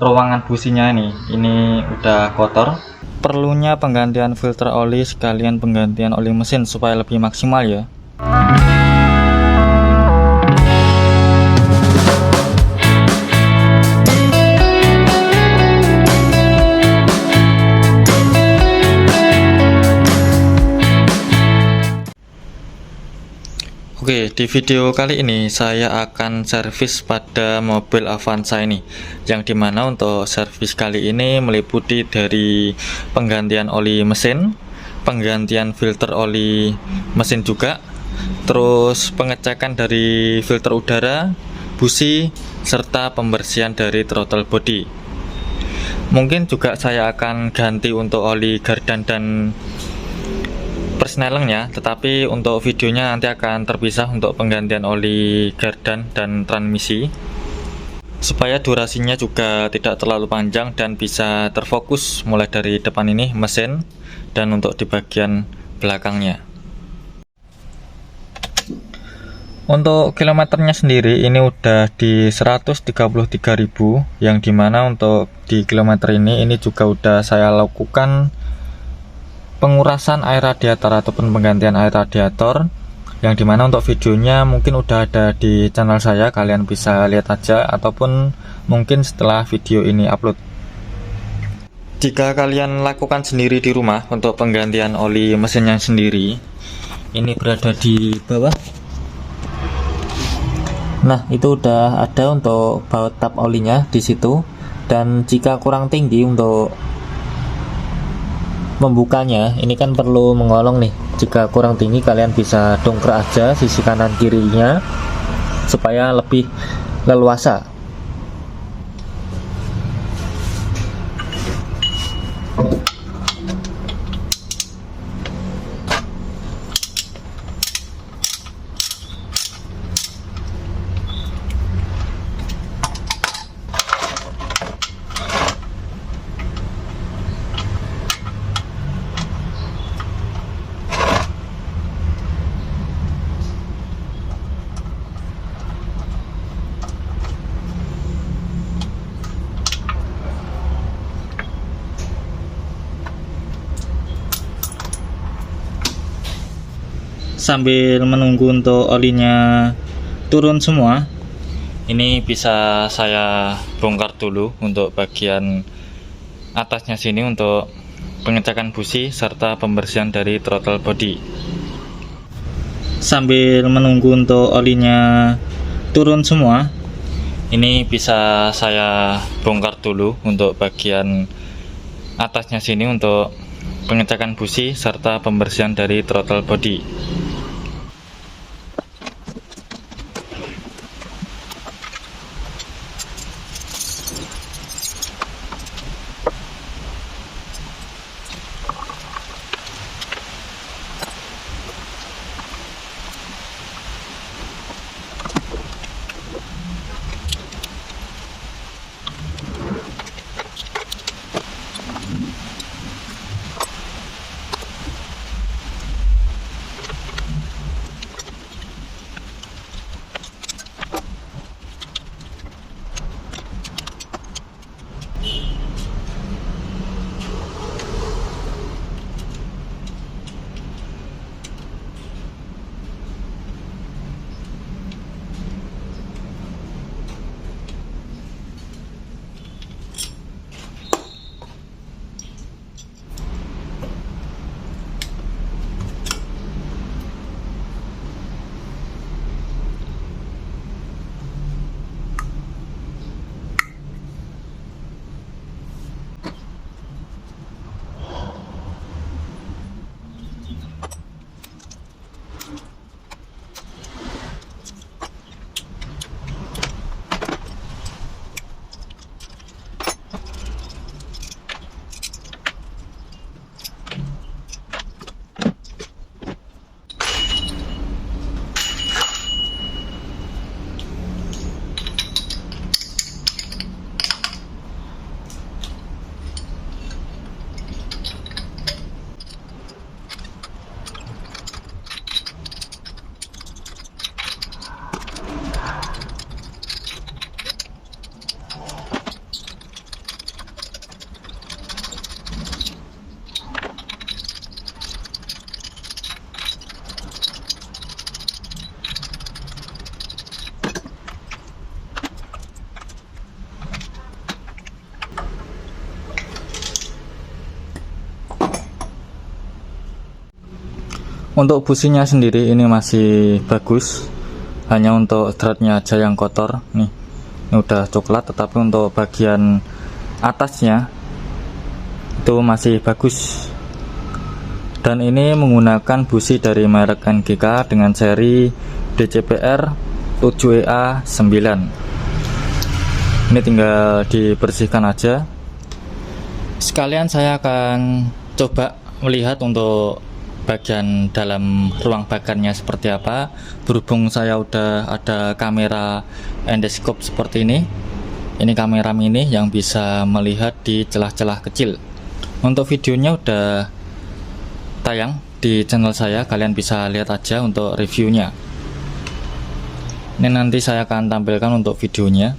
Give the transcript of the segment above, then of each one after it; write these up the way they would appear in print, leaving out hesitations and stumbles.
ruangan businya ini udah kotor. Perlunya penggantian filter oli sekalian penggantian oli mesin supaya lebih maksimal ya. Oke, di video kali ini saya akan servis pada mobil Avanza ini, yang dimana untuk servis kali ini meliputi dari penggantian oli mesin, penggantian filter oli mesin juga, terus pengecekan dari filter udara, busi, serta pembersihan dari throttle body. Mungkin juga saya akan ganti untuk oli gardan dan persnelengnya, tetapi untuk videonya nanti akan terpisah untuk penggantian oli gardan dan transmisi, supaya durasinya juga tidak terlalu panjang dan bisa terfokus mulai dari depan ini mesin dan untuk di bagian belakangnya. Untuk kilometernya sendiri ini udah di 133.000, yang dimana untuk di kilometer ini juga udah saya lakukan pengurasan air radiator ataupun penggantian air radiator, yang dimana untuk videonya mungkin udah ada di channel saya, kalian bisa lihat aja ataupun mungkin setelah video ini upload. Jika kalian lakukan sendiri di rumah untuk penggantian oli mesinnya sendiri, ini berada di bawah. Nah, itu udah ada untuk baut tap olinya di situ, dan jika kurang tinggi untuk membukanya, ini kan perlu mengolong nih. Jika kurang tinggi kalian bisa dongkrak aja sisi kanan kirinya supaya lebih leluasa. Sambil menunggu untuk olinya turun semua, ini bisa saya bongkar dulu untuk bagian atasnya sini untuk pengecekan busi serta pembersihan dari throttle body. Sambil menunggu untuk olinya turun semua, ini bisa saya bongkar dulu untuk bagian atasnya sini untuk pengecekan busi serta pembersihan dari throttle body. Untuk businya sendiri ini masih bagus, hanya untuk threadnya aja yang kotor nih. Ini udah coklat, tetapi untuk bagian atasnya itu masih bagus. Dan ini menggunakan busi dari merek NGK dengan seri DCPR 7EA9. Ini tinggal dibersihkan aja. Sekalian saya akan coba melihat untuk bagian dalam ruang bakarnya seperti apa. Berhubung saya udah ada kamera endoscope seperti ini kamera mini yang bisa melihat di celah-celah kecil. Untuk videonya udah tayang di channel saya, kalian bisa lihat aja untuk reviewnya. Ini nanti saya akan tampilkan untuk videonya.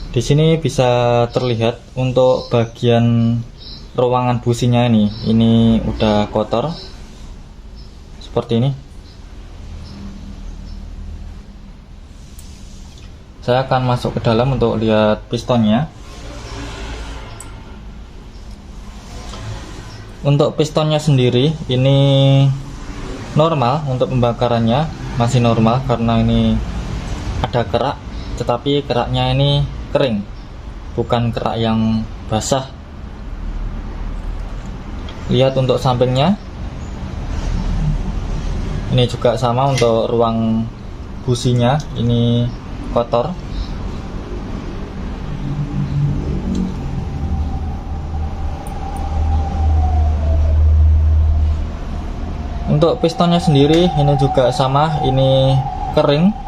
Di sini bisa terlihat untuk bagian ruangan businya ini udah kotor seperti ini. Saya akan masuk ke dalam untuk lihat pistonnya. Untuk pistonnya sendiri ini normal, untuk pembakarannya masih normal karena ini ada kerak, tetapi keraknya ini kering, bukan kerak yang basah. Lihat untuk sampingnya, ini juga sama untuk ruang businya, ini kotor. Untuk pistonnya sendiri ini juga sama, ini kering.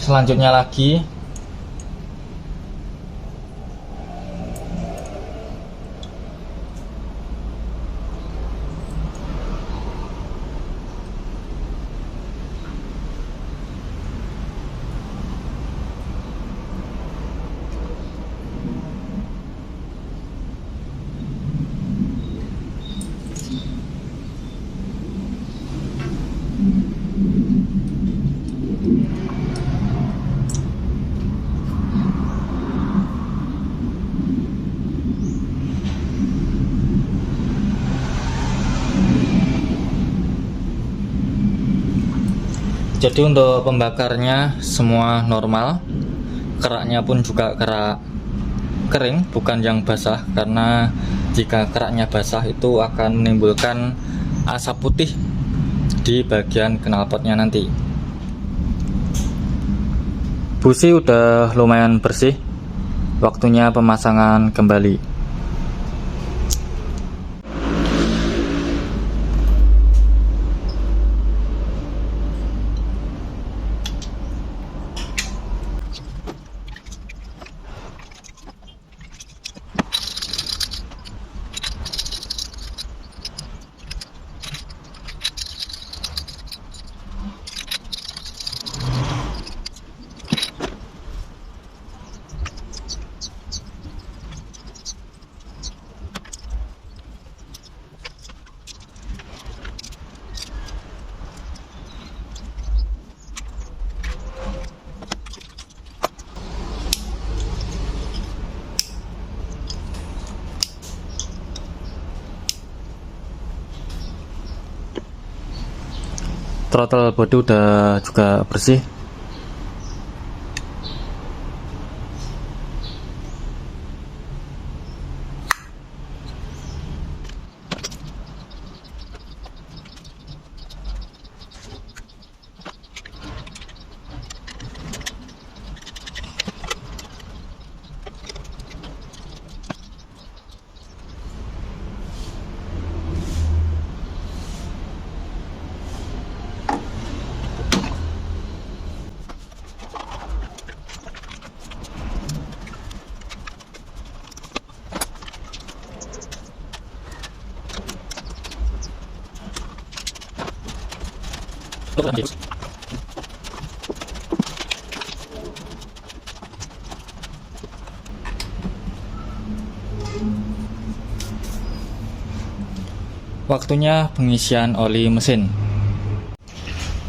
Selanjutnya lagi, jadi untuk pembakarnya semua normal, keraknya pun juga kerak kering, bukan yang basah, karena jika keraknya basah itu akan menimbulkan asap putih di bagian knalpotnya nanti. Busi udah lumayan bersih, waktunya pemasangan kembali. Throttle body udah juga bersih. Waktunya pengisian oli mesin.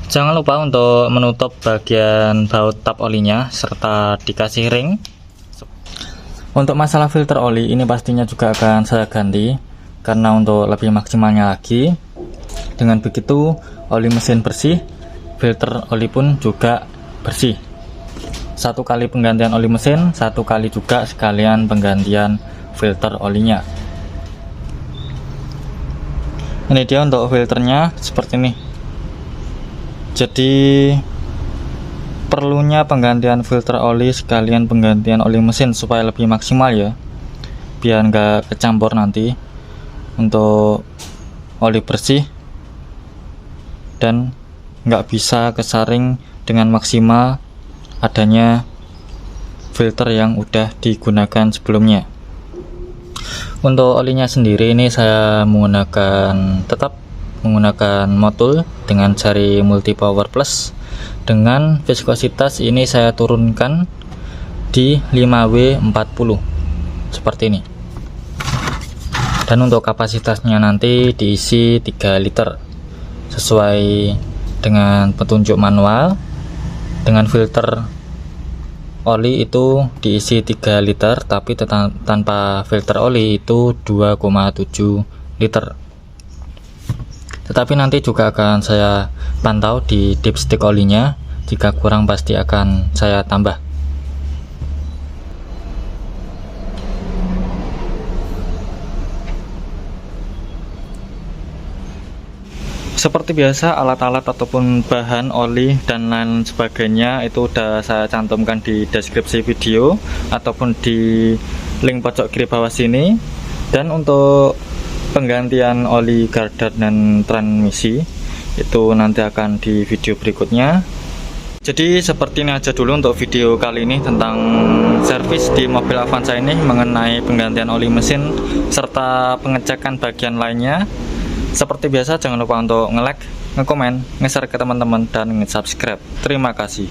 Jangan lupa untuk menutup bagian baut tap olinya serta dikasih ring. Untuk masalah filter oli ini pastinya juga akan saya ganti, karena untuk lebih maksimalnya lagi. Dengan begitu oli mesin bersih, filter oli pun juga bersih. 1 kali penggantian oli mesin, 1 kali juga sekalian penggantian filter olinya. Ini dia untuk filternya seperti ini. Jadi perlunya penggantian filter oli sekalian penggantian oli mesin supaya lebih maksimal ya, biar nggak kecampur nanti untuk oli bersih dan nggak bisa kesaring dengan maksimal adanya filter yang udah digunakan sebelumnya. Untuk olinya sendiri ini saya tetap menggunakan motul dengan seri multi power plus, dengan viskositas ini saya turunkan di 5W40 seperti ini. Dan untuk kapasitasnya nanti diisi 3 liter sesuai dengan petunjuk manual. Dengan filter oli itu diisi 3 liter, tapi tanpa filter oli itu 2,7 liter. Tetapi nanti juga akan saya pantau di dipstick olinya, jika kurang pasti akan saya tambah. Seperti biasa, alat-alat ataupun bahan oli dan lain sebagainya itu udah saya cantumkan di deskripsi video ataupun di link pojok kiri bawah sini. Dan untuk penggantian oli garda dan transmisi itu nanti akan di video berikutnya. Jadi seperti ini aja dulu untuk video kali ini tentang servis di mobil Avanza ini mengenai penggantian oli mesin serta pengecekan bagian lainnya. Seperti biasa, jangan lupa untuk nge-like, nge-komen, nge-share ke teman-teman, dan nge-subscribe. Terima kasih.